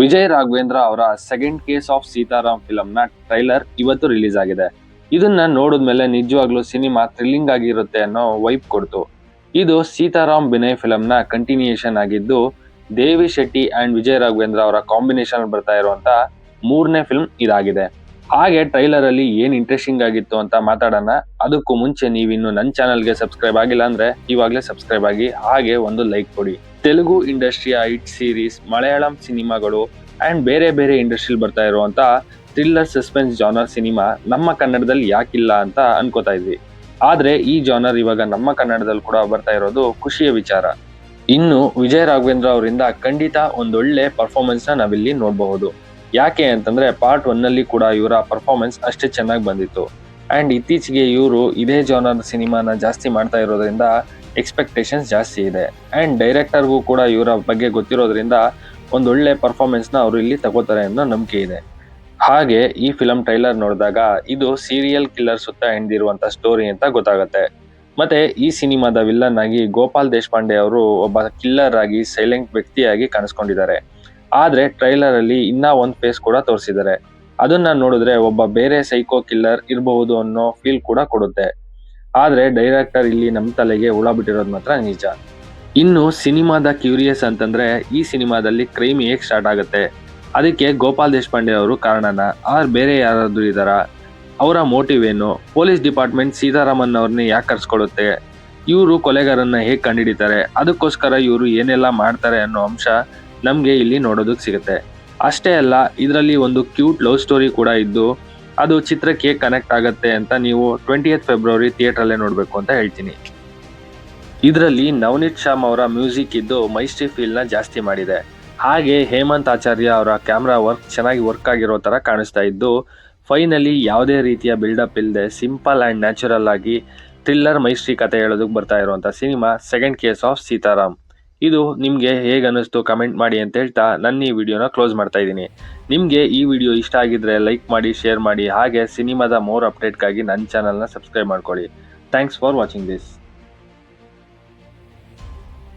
ವಿಜಯ್ ರಾಘವೇಂದ್ರ ಅವರ second case of Sitaram film ನ trailer ಇವತ್ತು ರಿಲೀಸ್ ಆಗಿದೆ. ಇದನ್ನ ನೋಡಿದ್ಮೇಲೆ ನಿಜವಾಗ್ಲೂ ಸಿನಿಮಾ ಥ್ರಿಲ್ಲಿಂಗ್ ಆಗಿರುತ್ತೆ ಅನ್ನೋ ವೈಬ್ ಕೊಡ್ತು. ಇದು ಸೀತಾರಾಮ್ ಬಿನಯ್ ಫಿಲಂ ನ ಕಂಟಿನ್ಯೂಯೇಷನ್ ಆಗಿದ್ದು, ದೇವಿ ಶೆಟ್ಟಿ ಅಂಡ್ ವಿಜಯ್ ರಾಘವೇಂದ್ರ ಅವರ ಕಾಂಬಿನೇಷನ್ ಬರ್ತಾ ಇರುವಂತ ಮೂರನೇ ಫಿಲ್ಮ್ ಇದಾಗಿದೆ. ಹಾಗೆ ಟ್ರೈಲರ್ ಅಲ್ಲಿ ಏನ್ ಇಂಟ್ರೆಸ್ಟಿಂಗ್ ಆಗಿತ್ತು ಅಂತ ಮಾತಾಡೋಣ. ಅದಕ್ಕೂ ಮುಂಚೆ ನೀವಿನ್ನು ನನ್ನ ಚಾನಲ್ಗೆ ಸಬ್ಸ್ಕ್ರೈಬ್ ಆಗಿಲ್ಲ ಅಂದ್ರೆ ಇವಾಗಲೇ ಸಬ್ಸ್ಕ್ರೈಬ್ ಆಗಿ, ಹಾಗೆ ಒಂದು ಲೈಕ್ ಕೊಡಿ. ತೆಲುಗು ಇಂಡಸ್ಟ್ರಿಯ ಹಿಟ್ ಸೀರೀಸ್, ಮಲಯಾಳಂ ಸಿನಿಮಾಗಳು ಅಂಡ್ ಬೇರೆ ಬೇರೆ ಇಂಡಸ್ಟ್ರಿಲ್ ಬರ್ತಾ ಇರುವಂತ ಥ್ರಿಲ್ಲರ್ ಸಸ್ಪೆನ್ಸ್ ಜಾನರ್ ಸಿನಿಮಾ ನಮ್ಮ ಕನ್ನಡದಲ್ಲಿ ಯಾಕಿಲ್ಲ ಅಂತ ಅನ್ಕೋತಾ ಇದ್ವಿ. ಆದ್ರೆ ಈ ಜಾನರ್ ಇವಾಗ ನಮ್ಮ ಕನ್ನಡದಲ್ಲಿ ಕೂಡ ಬರ್ತಾ ಇರೋದು ಖುಷಿಯ ವಿಚಾರ. ಇನ್ನು ವಿಜಯ್ ರಾಘವೇಂದ್ರ ಅವರಿಂದ ಖಂಡಿತ ಒಂದೊಳ್ಳೆ ಪರ್ಫಾರ್ಮೆನ್ಸ್ ನ ನಾವಿಲ್ಲಿ ನೋಡಬಹುದು. ಯಾಕೆ ಅಂತಂದ್ರೆ ಪಾರ್ಟ್ 1 ನಲ್ಲಿ ಕೂಡ ಇವರ ಪರ್ಫಾರ್ಮೆನ್ಸ್ ಅಷ್ಟೇ ಚೆನ್ನಾಗಿ ಬಂದಿತ್ತು. ಅಂಡ್ ಇತ್ತೀಚೆಗೆ ಇವರು ಇದೇ ಜಾನರ್ ಸಿನಿಮಾನ ಜಾಸ್ತಿ ಮಾಡ್ತಾ ಇರೋದ್ರಿಂದ ಎಕ್ಸ್ಪೆಕ್ಟೇಷನ್ಸ್ ಜಾಸ್ತಿ ಇದೆ. ಅಂಡ್ ಡೈರೆಕ್ಟರ್ಗೂ ಕೂಡ ಇವರ ಬಗ್ಗೆ ಗೊತ್ತಿರೋದ್ರಿಂದ ಒಂದೊಳ್ಳೆ ಪರ್ಫಾರ್ಮೆನ್ಸ್ ನ ಅವರು ಇಲ್ಲಿ ತಗೋತಾರೆ ಅನ್ನೋ ನಂಬಿಕೆ ಇದೆ. ಹಾಗೆ ಈ ಫಿಲಂ ಟ್ರೈಲರ್ ನೋಡಿದಾಗ ಇದು ಸೀರಿಯಲ್ ಕಿಲ್ಲರ್ ಸುತ್ತ ಹೆಣೆದಿರುವಂತ ಸ್ಟೋರಿ ಅಂತ ಗೊತ್ತಾಗುತ್ತೆ. ಮತ್ತೆ ಈ ಸಿನಿಮಾದ ವಿಲ್ಲನ್ ಆಗಿ ಗೋಪಾಲ್ ದೇಶಪಾಂಡೆ ಅವರು ಒಬ್ಬ ಕಿಲ್ಲರ್ ಆಗಿ ಸೈಲೆಂಟ್ ವ್ಯಕ್ತಿಯಾಗಿ ಕಾಣಿಸ್ಕೊಂಡಿದ್ದಾರೆ. ಆದ್ರೆ ಟ್ರೈಲರ್ ಅಲ್ಲಿ ಇನ್ನ ಒಂದ್ ಫೇಸ್ ಕೂಡ ತೋರಿಸಿದ್ದಾರೆ. ಅದನ್ನ ನೋಡಿದ್ರೆ ಒಬ್ಬ ಬೇರೆ ಸೈಕೋ ಕಿಲ್ಲರ್ ಇರಬಹುದು ಅನ್ನೋ ಫೀಲ್ ಕೂಡ ಕೊಡುತ್ತೆ. ಆದ್ರೆ ಡೈರೆಕ್ಟರ್ ಇಲ್ಲಿ ನಮ್ಮ ತಲೆಗೆ ಹುಳ ಬಿಟ್ಟಿರೋದು ಮಾತ್ರ ನಿಜ. ಇನ್ನು ಸಿನಿಮಾದ ಕ್ಯೂರಿಯಸ್ ಅಂತಂದ್ರೆ, ಈ ಸಿನಿಮಾದಲ್ಲಿ ಕ್ರೈಮ್ ಹೇಗ್ ಸ್ಟಾರ್ಟ್ ಆಗುತ್ತೆ, ಅದಕ್ಕೆ ಗೋಪಾಲ್ ದೇಶಪಾಂಡೆ ಅವರು ಕಾರಣನ ಆರ್ ಬೇರೆ ಯಾರಾದ್ರೂ ಇದಾರ, ಅವರ ಮೋಟಿವ್ ಏನು, ಪೊಲೀಸ್ ಡಿಪಾರ್ಟ್ಮೆಂಟ್ ಸೀತಾರಾಮನ್ ಅವ್ರನ್ನ ಯಾಕೆ ಕರ್ಸ್ಕೊಳ್ಳುತ್ತೆ, ಇವರು ಕೊಲೆಗಾರನ್ನ ಹೇಗ್ ಕಂಡುಹಿಡಿತಾರೆ, ಅದಕ್ಕೋಸ್ಕರ ಇವರು ಏನೆಲ್ಲ ಮಾಡ್ತಾರೆ ಅನ್ನೋ ಅಂಶ ನಮ್ಗೆ ಇಲ್ಲಿ ನೋಡೋದಕ್ಕೆ ಸಿಗುತ್ತೆ. ಅಷ್ಟೇ ಅಲ್ಲ, ಇದರಲ್ಲಿ ಒಂದು ಕ್ಯೂಟ್ ಲವ್ ಸ್ಟೋರಿ ಕೂಡ ಇದ್ದು ಅದು ಚಿತ್ರಕ್ಕೆ ಕನೆಕ್ಟ್ ಆಗತ್ತೆ ಅಂತ ನೀವು 20th ಫೆಬ್ರವರಿ ಥಿಯೇಟರ್ ನೋಡ್ಬೇಕು ಅಂತ ಹೇಳ್ತೀನಿ. ಇದರಲ್ಲಿ ನವನೀತ್ ಶ್ಯಾಮ್ ಅವರ ಮ್ಯೂಸಿಕ್ ಇದ್ದು ಮೈಸ್ಟ್ರಿ ಫೀಲ್ ನ ಜಾಸ್ತಿ ಮಾಡಿದೆ. ಹಾಗೆ ಹೇಮಂತ್ ಆಚಾರ್ಯ ಅವರ ಕ್ಯಾಮ್ರಾ ವರ್ಕ್ ಚೆನ್ನಾಗಿ ವರ್ಕ್ ಆಗಿರೋ ತರ ಕಾಣಿಸ್ತಾ ಇದ್ದು, ಫೈನಲಿ ಯಾವುದೇ ರೀತಿಯ ಬಿಲ್ಡಪ್ ಇಲ್ಲದೆ ಸಿಂಪಲ್ ಅಂಡ್ ನ್ಯಾಚುರಲ್ ಆಗಿ ಥ್ರಿಲ್ಲರ್ ಮೈಸ್ಟ್ರಿ ಕತೆ ಹೇಳೋದಕ್ಕೆ ಬರ್ತಾ ಇರುವಂತ cinema second case of Sitaram. ಇದು ನಿಮ್ಗೆ ಹೇಗೆ ಅನಿಸ್ತು ಕಮೆಂಟ್ ಮಾಡಿ ಅಂತ ಹೇಳ್ತಾ ನನ್ನ ಈ ವಿಡಿಯೋನ ಕ್ಲೋಸ್ ಮಾಡ್ತಾ ಇದ್ದೀನಿ. ನಿಮ್ಗೆ ಈ ವಿಡಿಯೋ ಇಷ್ಟ ಆಗಿದ್ರೆ ಲೈಕ್ ಮಾಡಿ, ಶೇರ್ ಮಾಡಿ, ಹಾಗೆ ಸಿನಿಮಾದ ಮೋರ್ ಅಪ್ಡೇಟ್ಗಾಗಿ ನನ್ನ ಚಾನಲ್ನ ಸಬ್ಸ್ಕ್ರೈಬ್ ಮಾಡ್ಕೊಳ್ಳಿ. Thanks for watching this.